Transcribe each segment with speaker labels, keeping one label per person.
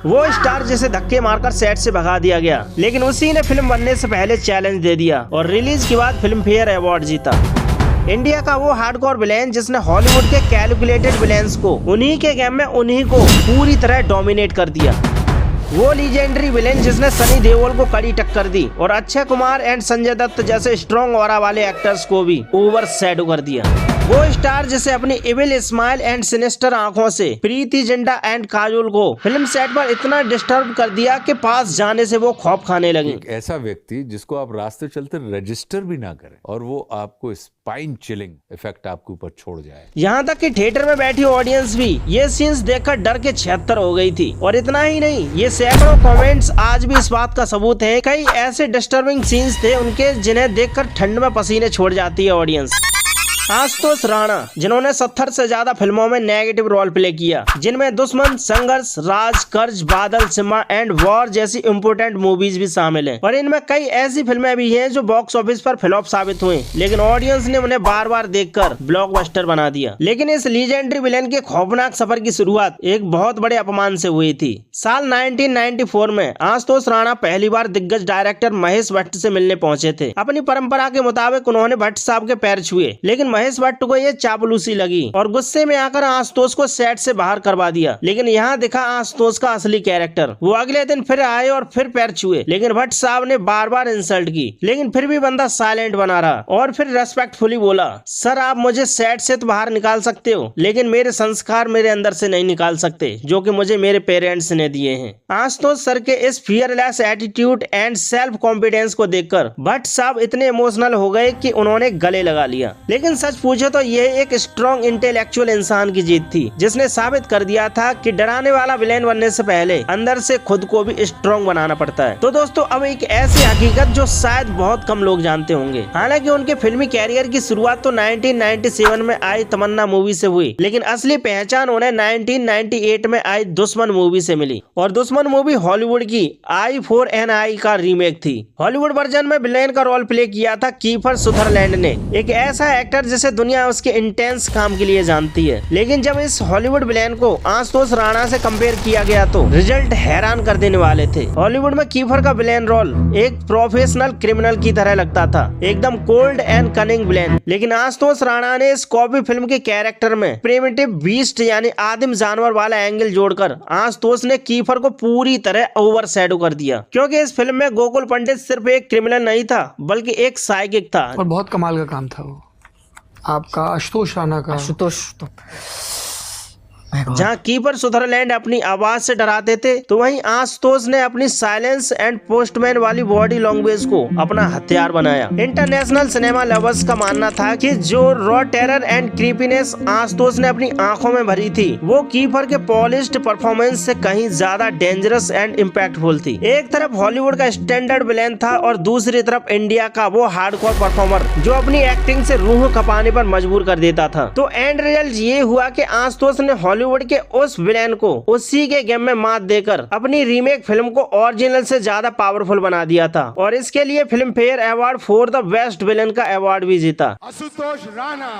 Speaker 1: वो स्टार जिसे धक्के मारकर सेट से भगा दिया गया, लेकिन उसी ने फिल्म बनने से पहले चैलेंज दे दिया और रिलीज के बाद फिल्म फेयर अवार्ड जीता। इंडिया का वो हार्डकोर विलेन जिसने हॉलीवुड के कैलकुलेटेड विलेंस को उन्हीं के गेम में उन्हीं को पूरी तरह डोमिनेट कर दिया। वो लीजेंडरी विलेन जिसने सनी देओल को कड़ी टक्कर दी और अक्षय कुमार एंड संजय दत्त जैसे स्ट्रॉन्ग ऑरा वाले एक्टर्स को भी ओवर शैडो कर दिया। वो स्टार जिसे अपनी इविल स्माइल एंड सिनिस्टर आंखों से प्रीति जिंटा एंड काजोल को फिल्म सेट पर इतना डिस्टर्ब कर दिया कि पास जाने से वो खौफ खाने लगे।
Speaker 2: एक ऐसा व्यक्ति जिसको आप रास्ते चलते रजिस्टर भी ना करें और वो आपको स्पाइन चिलिंग इफेक्ट आपके ऊपर छोड़ जाए।
Speaker 1: यहाँ तक कि थिएटर में बैठी ऑडियंस भी ये सीन्स देखकर डर के 76 हो गई थी। और इतना ही नहीं, ये सैकड़ों कमेंट्स आज भी इस बात का सबूत है। कई ऐसे डिस्टर्बिंग सीन्स थे उनके जिन्हें देखकर ठंड में पसीने छोड़ जाती है ऑडियंस। आशुतोष राणा जिन्होंने 70 से ज्यादा फिल्मों में नेगेटिव रोल प्ले किया, जिनमें दुश्मन, संघर्ष, राज, कर्ज, बादल, सिम्हा एंड वॉर जैसी इम्पोर्टेंट मूवीज भी शामिल हैं। और इनमें कई ऐसी फिल्में भी हैं जो बॉक्स ऑफिस पर फ्लॉप साबित हुई, लेकिन ऑडियंस ने उन्हें बार बार देखकर ब्लॉकबस्टर बना दिया। लेकिन इस लीजेंडरी विलेन के खौफनाक सफर की शुरुआत एक बहुत बड़े अपमान से हुई थी। साल 1994 में आशुतोष राणा पहली बार दिग्गज डायरेक्टर महेश भट्ट से मिलने पहुंचे थे। अपनी परंपरा के मुताबिक उन्होंने भट्ट साहब के पैर छुए, लेकिन महेश भट्ट को ये चापलूसी लगी और गुस्से में आकर आशुतोष को सेट से बाहर करवा दिया। लेकिन यहाँ दिखा आशुतोष का असली कैरेक्टर। वो अगले दिन फिर आए और फिर पैर छुए, लेकिन भट्ट साहब ने बार बार इंसल्ट की, लेकिन फिर भी बंदा साइलेंट बना रहा और फिर रेस्पेक्टफुली बोला, सर आप मुझे सेट से तो बाहर निकाल सकते हो, लेकिन मेरे संस्कार मेरे अंदर से नहीं निकाल सकते, जो कि मुझे मेरे पेरेंट्स ने दिए हैं। आशुतोष सर के इस fearless attitude and self confidence को देखकर भट्ट साहब इतने इमोशनल हो गए कि उन्होंने गले लगा लिया। लेकिन सच पूछे तो ये एक स्ट्रॉन्ग इंटेलेक्चुअल इंसान की जीत थी, जिसने साबित कर दिया था कि डराने वाला विलेन बनने से पहले अंदर से खुद को भी स्ट्रॉन्ग बनाना पड़ता है। तो दोस्तों, अब एक ऐसी हकीकत जो शायद बहुत कम लोग जानते होंगे। हालांकि उनके फिल्मी कैरियर की शुरुआत तो 1997 में आई तमन्ना मूवी से हुई, लेकिन असली पहचान उन्हें 1998 में आई दुश्मन मूवी से मिली। और दुश्मन मूवी हॉलीवुड की I4NI का रीमेक थी। हॉलीवुड वर्जन में विलेन का रोल प्ले किया था कीफर सुथरलैंड ने, एक ऐसा एक्टर जिसे दुनिया उसके इंटेंस काम के लिए जानती है। लेकिन जब इस हॉलीवुड विलेन को आशुतोष राणा से कंपेयर किया गया तो रिजल्ट हैरान कर देने वाले थे। हॉलीवुड में कीफर का विलेन रोल एक प्रोफेशनल क्रिमिनल की तरह लगता था, एकदम कोल्ड एंड कनिंग विलेन। लेकिन आशुतोष राणा ने इस कॉपी फिल्म के कैरेक्टर में प्रिमिटिव बीस्ट यानी आदिम जानवर वाला एंगल जोड़कर आशुतोष ने कीफर को पूरी तरह ओवर शैडो कर दिया। क्योंकि इस फिल्म में गोकुल पंडित सिर्फ एक क्रिमिनल नहीं था, बल्कि एक साइकिक था।
Speaker 3: और बहुत कमाल का काम था वो आपका आशुतोष राणा का।
Speaker 4: आशुतोष तो
Speaker 1: जहाँ कीपर सुथरलैंड अपनी आवाज से डराते थे, तो वहीं आशुतोष ने अपनी साइलेंस एंड पोस्टमैन वाली बॉडी लैंग्वेज को अपना हथियार बनाया। इंटरनेशनल सिनेमा लवर्स का मानना था कि जो raw terror and creepiness Ashutosh ने अपनी आंखों में भरी थी, वो कीपर के पॉलिश्ड परफॉर्मेंस से कहीं ज्यादा डेंजरस एंड इम्पैक्टफुल थी। एक तरफ हॉलीवुड का स्टैंडर्ड विलेन था और दूसरी तरफ इंडिया का वो हार्डकोर परफॉर्मर जो अपनी एक्टिंग से रूह खपाने पर मजबूर कर देता था। तो एंड रिजल्ट ये हुआ कि आशुतोष ने हॉलीवुड के उस विलेन को उसी के गेम में मात देकर अपनी रीमेक फिल्म को ओरिजिनल से ज्यादा पावरफुल बना दिया था और इसके लिए film fair award for the best villain का अवार्ड भी जीता।
Speaker 5: आशुतोष राणा।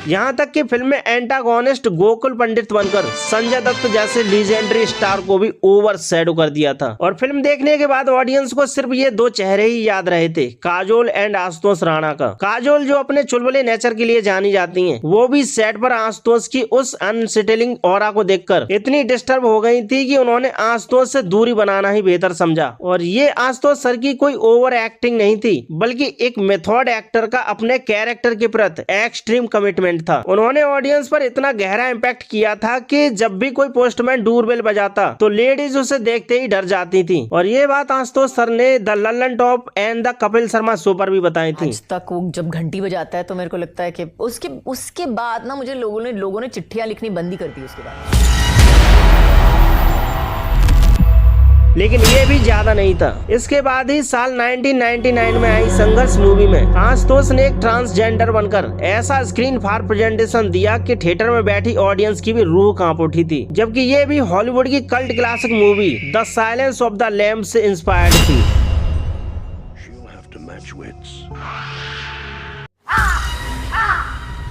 Speaker 1: यहाँ तक कि फिल्म में एंटागोनिस्ट गोकुल पंडित बनकर संजय दत्त जैसे लीजेंडरी स्टार को भी ओवर शैडो कर दिया था। और फिल्म देखने के बाद ऑडियंस को सिर्फ ये दो चेहरे ही याद रहे थे, काजोल एंड आशुतोष राणा का। काजोल जो अपने चुलबुले नेचर के लिए जानी जाती हैं, वो भी सेट पर आशुतोष की उस अनसेटलिंग ऑरा को देखकर इतनी डिस्टर्ब हो गई थी कि उन्होंने आशुतोष से दूरी बनाना ही बेहतर समझा। और ये आशुतोष सर की कोई ओवर एक्टिंग नहीं थी, बल्कि एक मेथड एक्टर का अपने कैरेक्टर के प्रति एक्सट्रीम कमिटमेंट था। उन्होंने ऑडियंस पर इतना गहरा इम्पैक्ट किया था कि जब भी कोई पोस्टमैन डोरबेल बजाता तो लेडीज उसे देखते ही डर जाती थी। और ये बात आशुतोष सर ने the Lallan top and the Kapil Sharma show पर भी बताई थी।
Speaker 4: आज तक वो जब घंटी बजाता है तो मेरे को लगता है कि उसके बाद ना मुझे लोगों ने चिट्ठियां लिखनी बंद ही कर दी उसके बाद।
Speaker 1: लेकिन ये भी ज्यादा नहीं था। इसके बाद ही साल 1999 में आई संघर्ष मूवी में आशुतोष ने एक ट्रांसजेंडर बनकर ऐसा स्क्रीन फॉर प्रेजेंटेशन दिया कि थिएटर में बैठी ऑडियंस की भी रूह कांप उठी थी। जबकि ये भी हॉलीवुड की cult classic movie the silence of the lambs से इंस्पायर्ड थी।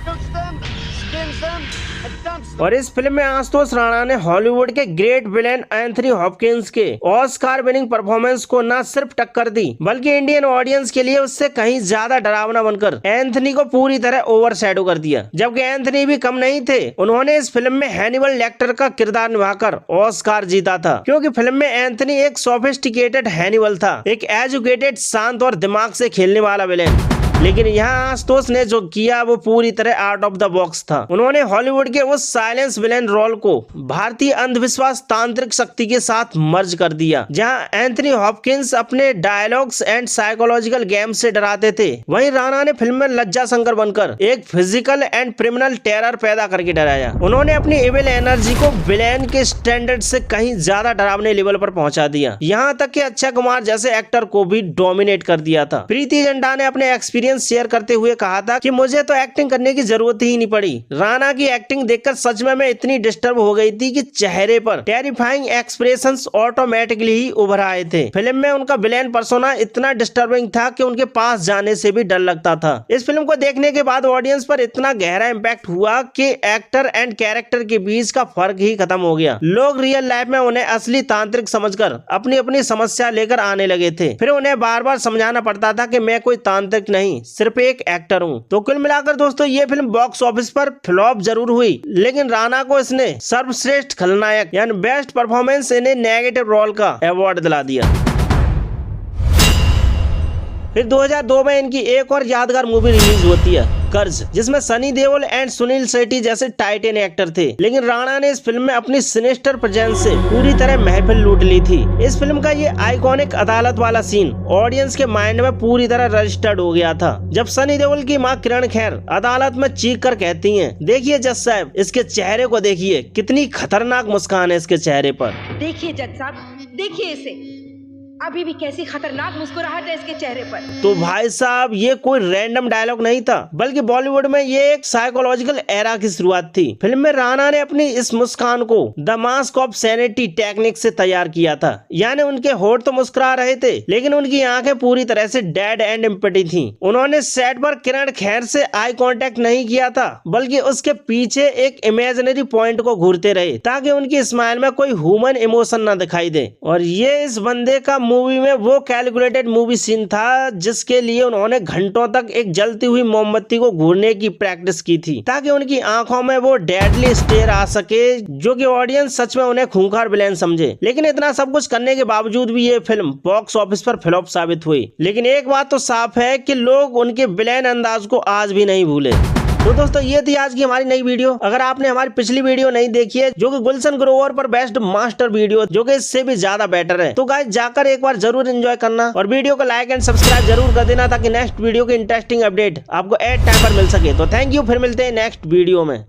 Speaker 5: Shoot them, skin them, and
Speaker 1: और इस फिल्म में आशुतोष राणा ने हॉलीवुड के ग्रेट विलेन एंथनी हॉपकिंस के ऑस्कार विनिंग परफॉर्मेंस को न सिर्फ टक्कर दी बल्कि इंडियन ऑडियंस के लिए उससे कहीं ज्यादा डरावना बनकर एंथनी को पूरी तरह ओवरशैडो कर दिया। जबकि एंथनी भी कम नहीं थे, उन्होंने इस फिल्म में हैनिबल लेक्टर का किरदार निभाकर ऑस्कार जीता था, क्योंकि फिल्म में एंथनी एक सोफिस्टिकेटेड हैनिबल था, एक एजुकेटेड, शांत और दिमाग से खेलने वाला विलेन। लेकिन यहाँ आशुतोष ने जो किया वो पूरी तरह आउट ऑफ द बॉक्स था। उन्होंने हॉलीवुड के उस साइलेंस विलेन रोल को भारतीय अंधविश्वास तांत्रिक शक्ति के साथ मर्ज कर दिया। जहाँ एंथनी हॉपकिंस अपने डायलॉग्स एंड साइकोलॉजिकल गेम से डराते थे, वहीं राणा ने फिल्म में लज्जा शंकर बनकर एक फिजिकल एंड क्रिमिनल टेरर पैदा करके डराया। उन्होंने अपनी इविल एनर्जी को विलेन के स्टैंडर्ड से कहीं ज्यादा डरावने लेवल पर पहुंचा दिया। यहाँ तक कि अक्षय कुमार जैसे एक्टर को भी डोमिनेट कर दिया था। प्रीति जिंटा ने अपने एक्सपीरियंस शेयर करते हुए कहा था कि मुझे तो एक्टिंग करने की जरूरत ही नहीं पड़ी। राणा की एक्टिंग देखकर सच में मैं इतनी डिस्टर्ब हो गई थी कि चेहरे पर टेरिफाइंग एक्सप्रेशंस ऑटोमेटिकली ही उभर आए थे। फिल्म में उनका विलेन पर्सोना इतना डिस्टर्बिंग था कि उनके पास जाने से भी डर लगता था। इस फिल्म को देखने के बाद ऑडियंस पर इतना गहरा इम्पैक्ट हुआ कि एक्टर एंड कैरेक्टर के बीच का फर्क ही खत्म हो गया। लोग रियल लाइफ में उन्हें असली तांत्रिक समझकर अपनी अपनी समस्या लेकर आने लगे थे। फिर उन्हें बार बार समझाना पड़ता था कि मैं कोई तांत्रिक नहीं, सिर्फ एक एक्टर हूँ। तो कुल मिलाकर दोस्तों ये फिल्म बॉक्स ऑफिस पर फ्लॉप जरूर हुई, लेकिन राणा को इसने सर्वश्रेष्ठ खलनायक यानी best performance in a negative role का अवार्ड दिला दिया। फिर 2002 में इनकी एक और यादगार मूवी रिलीज होती है, कर्ज, जिसमें सनी देओल एंड सुनील शेट्टी जैसे टाइटन एक्टर थे। लेकिन राणा ने इस फिल्म में अपनी सिनेस्टर प्रेजेंस से पूरी तरह महफिल लूट ली थी। इस फिल्म का ये आइकॉनिक अदालत वाला सीन ऑडियंस के माइंड में पूरी तरह रजिस्टर्ड हो गया था, जब सनी देओल की मां किरण खेर अदालत में चीख कर कहती हैं, देखिए जज साहब, इसके चेहरे को देखिए, कितनी खतरनाक मुस्कान है इसके चेहरे पर।
Speaker 5: देखिए जज साहब, देखिए इसे, अभी भी कैसी खतरनाक मुस्कुराहट है इसके चेहरे पर।
Speaker 1: तो भाई साहब ये कोई रैंडम डायलॉग नहीं था, बल्कि बॉलीवुड में ये एक साइकोलॉजिकल एरा की शुरुआत थी। फिल्म में राणा ने अपनी इस मुस्कान को the mask of sanity technique से तैयार किया था। यानी उनके होठ तो मुस्कुरा रहे थे, लेकिन उनकी आंखें पूरी तरह से डेड एंड एम्प्टी थी। उन्होंने सेट पर किरण खेर से आई कांटेक्ट नहीं किया था, बल्कि उसके पीछे एक इमेजिनरी पॉइंट को घूरते रहे, ताकि उनकी स्माइल में कोई ह्यूमन इमोशन न दिखाई दे। और ये इस बंदे का मूवी में वो कैलकुलेटेड मूवी सीन था जिसके लिए उन्होंने घंटों तक एक जलती हुई मोमबत्ती को घूरने की प्रैक्टिस की थी, ताकि उनकी आंखों में वो डेडली स्टेयर आ सके, जो कि ऑडियंस सच में उन्हें खूंखार विलेन समझे। लेकिन इतना सब कुछ करने के बावजूद भी ये फिल्म बॉक्स ऑफिस पर फ्लॉप साबित हुई। लेकिन एक बात तो साफ है कि लोग उनके विलेन अंदाज को आज भी नहीं भूले। तो दोस्तों ये थी आज की हमारी नई वीडियो। अगर आपने हमारी पिछली वीडियो नहीं देखी है, जो कि गुलशन ग्रोवर पर बेस्ट मास्टर वीडियो, जो कि इससे भी ज्यादा बेटर है, तो गाइस जाकर एक बार जरूर एंजॉय करना और वीडियो को लाइक एंड सब्सक्राइब जरूर कर देना, ताकि नेक्स्ट वीडियो की इंटरेस्टिंग अपडेट आपको एट टाइम पर मिल सके। तो थैंक यू, फिर मिलते हैं नेक्स्ट वीडियो में।